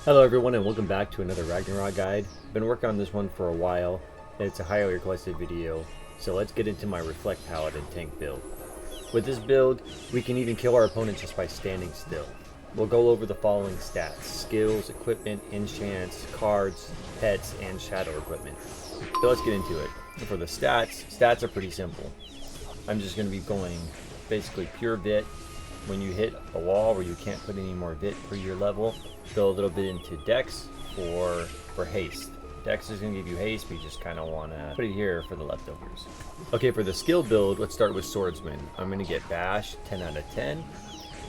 Hello everyone and welcome back to another Ragnarok guide. Been working on this one for a while. It's a highly requested video, so let's get into my Reflect Paladin tank build. With this build, we can even kill our opponents just by standing still. We'll go over the following stats: skills, equipment, enchants, cards, pets, and shadow equipment. So let's get into it. For the stats are pretty simple. I'm just going to be going basically pure vit. When you hit a wall where you can't put any more vit per your level, go a little bit into dex for haste. Dex is going to give you haste, but you just kind of want to put it here for the leftovers. Okay, for the skill build, let's start with swordsman. I'm going to get bash 10 out of 10,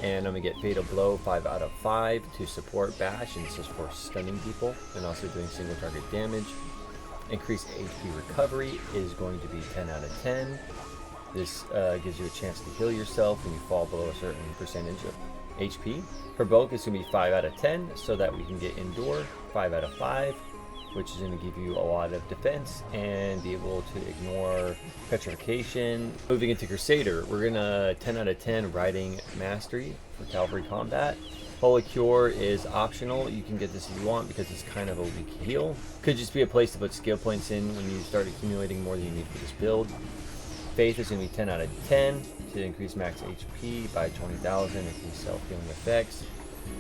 and I'm going to get fatal blow 5 out of 5 to support bash, and this is for stunning people and also doing single target damage. Increased HP recovery is going to be 10 out of 10. This gives you a chance to heal yourself when you fall below a certain percentage of HP. Provoke is going to be 5 out of 10, so that we can get Endure 5 out of 5, which is going to give you a lot of defense and be able to ignore Petrification. Moving into Crusader, we're going to 10 out of 10 Riding Mastery for Cavalry Combat. Holy Cure is optional. You can get this if you want because it's kind of a weak heal. Could just be a place to put skill points in when you start accumulating more than you need for this build. Faith is going to be 10 out of 10 to increase max HP by 20,000, increase self-healing effects.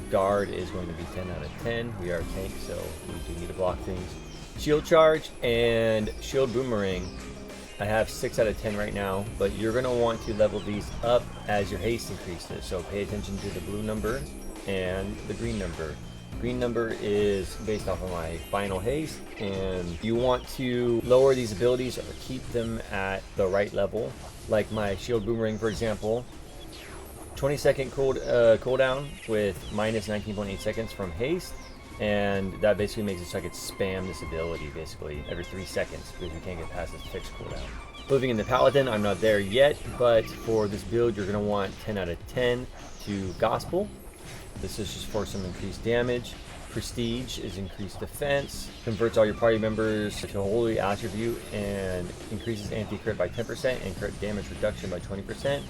Guard is going to be 10 out of 10. We are a tank, so we do need to block things. Shield Charge and Shield Boomerang. I have 6 out of 10 right now, but you're going to want to level these up as your haste increases. So pay attention to the blue number and the green number. Green number is based off of my final haste, and you want to lower these abilities or keep them at the right level. Like my Shield Boomerang, for example, 20-second cooldown with minus 19.8 seconds from haste, and that basically makes it so I could spam this ability basically every 3 seconds because you can't get past this fixed cooldown. Moving into Paladin, I'm not there yet, but for this build you're going to want 10 out of 10 to Gospel. This is just for some increased damage. Prestige is increased defense, converts all your party members to holy attribute, and increases anti-crit by 10% and crit damage reduction by 20%.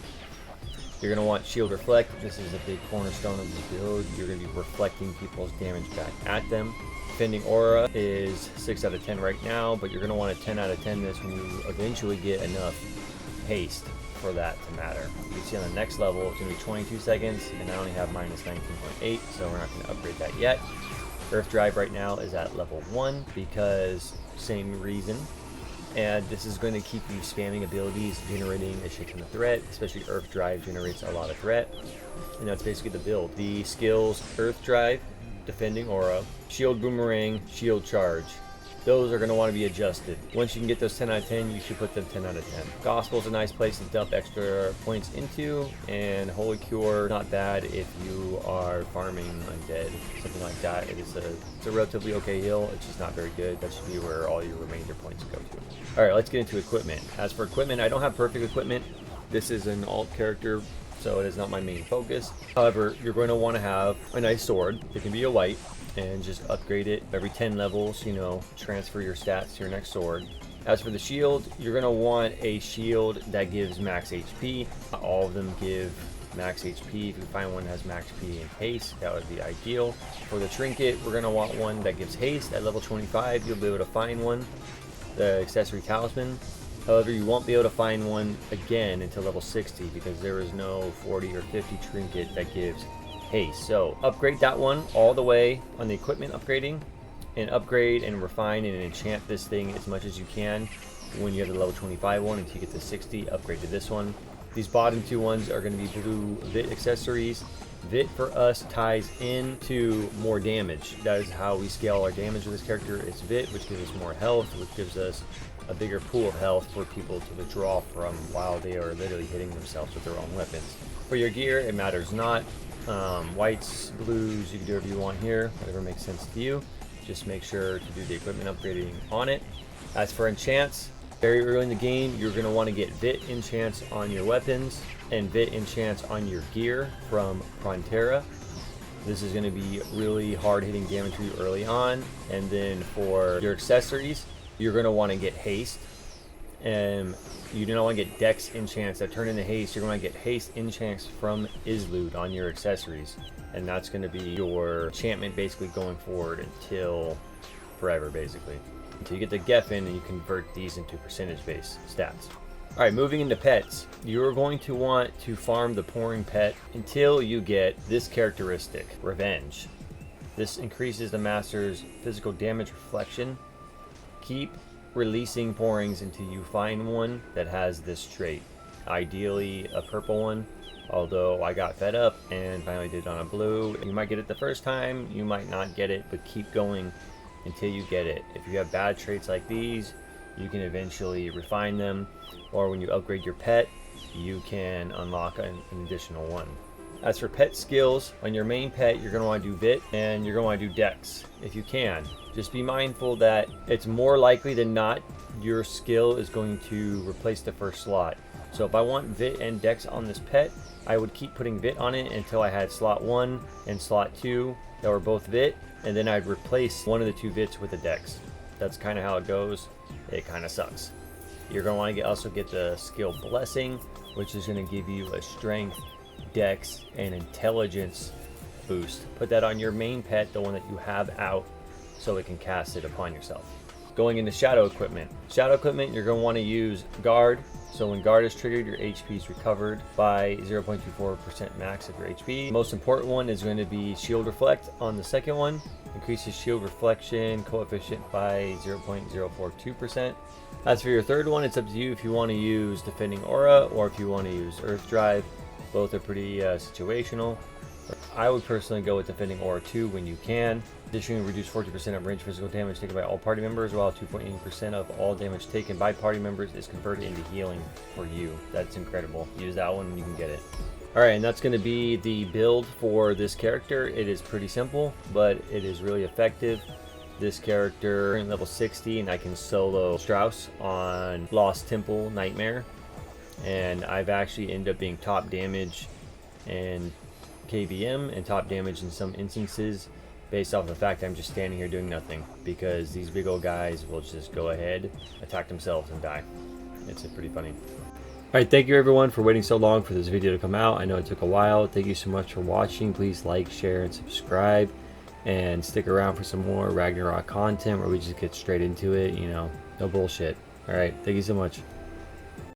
You're going to want Shield Reflect. This is a big cornerstone of the build. You're going to be reflecting people's damage back at them. Defending Aura is 6 out of 10 right now, but you're going to want a 10 out of 10 this when you eventually get enough haste for that to matter. You can see on the next level it's going to be 22 seconds, and I only have minus 19.8, so we're not going to upgrade that yet. Earth Drive right now is at level 1 because same reason, and this is going to keep you spamming abilities, generating a shit ton of threat, especially Earth Drive generates a lot of threat, and that's basically the build. The skills: Earth Drive, Defending Aura, Shield Boomerang, Shield Charge. Those are going to want to be adjusted. Once you can get those 10 out of 10, you should put them 10 out of 10. Gospel is a nice place to dump extra points into, and Holy Cure, not bad if you are farming undead, something like that. It's a relatively okay heal, it's just not very good. That should be where all your remainder points go to. Alright, let's get into equipment. As for equipment, I don't have perfect equipment. This is an alt character, so it is not my main focus. However, you're going to want to have a nice sword. It can be a white, and just upgrade it every 10 levels, you know, transfer your stats to your next sword. As for the shield, you're going to want a shield that gives max HP. All of them give max HP. If you find one that has max HP and haste, that would be ideal. For the trinket, we're going to want one that gives haste. At level 25, you'll be able to find one, the accessory talisman. However, you won't be able to find one again until level 60 because there is no 40 or 50 trinket that gives haste. So upgrade that one all the way on the equipment upgrading, and upgrade and refine and enchant this thing as much as you can. When you have the level 25 one, until you get to 60, upgrade to this one. These bottom two ones are going to be blue Vit accessories. Vit for us ties into more damage. That is how we scale our damage with this character. It's Vit, which gives us more health, which gives us a bigger pool of health for people to withdraw from while they are literally hitting themselves with their own weapons. For your gear, it matters not. Whites, blues, you can do whatever you want here, whatever makes sense to you. Just make sure to do the equipment upgrading on it. As for enchants, very early in the game, you're going to want to get Vit enchants on your weapons and Vit enchants on your gear from Prontera. This is going to be really hard hitting damage for you early on. And then for your accessories, you're going to want to get haste and you do not want to get Dex enchants that turn into haste. You're going to get haste enchants from Islude on your accessories, and that's going to be your enchantment basically going forward until forever, basically, until you get the Geffen and you convert these into percentage-based stats. Alright, moving into pets, you're going to want to farm the pouring pet until you get this characteristic, Revenge. This increases the master's physical damage reflection. Keep releasing pourings until you find one that has this trait. Ideally a purple one, although I got fed up and finally did it on a blue. You might get it the first time, you might not get it, but keep going until you get it. If you have bad traits like these, you can eventually refine them, or when you upgrade your pet, you can unlock an additional one. As for pet skills, on your main pet, you're going to want to do Vit and you're going to want to do Dex if you can. Just be mindful that it's more likely than not your skill is going to replace the first slot. So if I want Vit and Dex on this pet, I would keep putting Vit on it until I had slot 1 and slot 2 that were both Vit, and then I'd replace one of the 2 Vits with a Dex. That's kind of how it goes. It kind of sucks. You're going to want to also get the skill Blessing, which is going to give you a strength, Dex, and intelligence boost. Put that on your main pet, the one that you have out, so it can cast it upon yourself. Going into shadow equipment. Shadow equipment, you're going to want to use Guard. So when Guard is triggered, your HP is recovered by 0.24% max of your HP. The most important one is going to be Shield Reflect on the second one. Increases shield reflection coefficient by 0.042%. As for your third one, it's up to you if you want to use Defending Aura or if you want to use Earth Drive. Both are pretty situational. I would personally go with Defending Aura 2 when you can. Additionally, reduce 40% of range physical damage taken by all party members, while 2.8% of all damage taken by party members is converted into healing for you. That's incredible. Use that one and you can get it. Alright, and that's going to be the build for this character. It is pretty simple, but it is really effective. This character in level 60, and I can solo Strauss on Lost Temple Nightmare. And I've actually ended up being top damage in KVM and top damage in some instances based off the fact I'm just standing here doing nothing, because these big old guys will just go ahead, attack themselves, and die. It's pretty funny. Alright, thank you everyone for waiting so long for this video to come out. I know it took a while. Thank you so much for watching. Please like, share, and subscribe. And stick around for some more Ragnarok content where we just get straight into it, you know, no bullshit. Alright, thank you so much.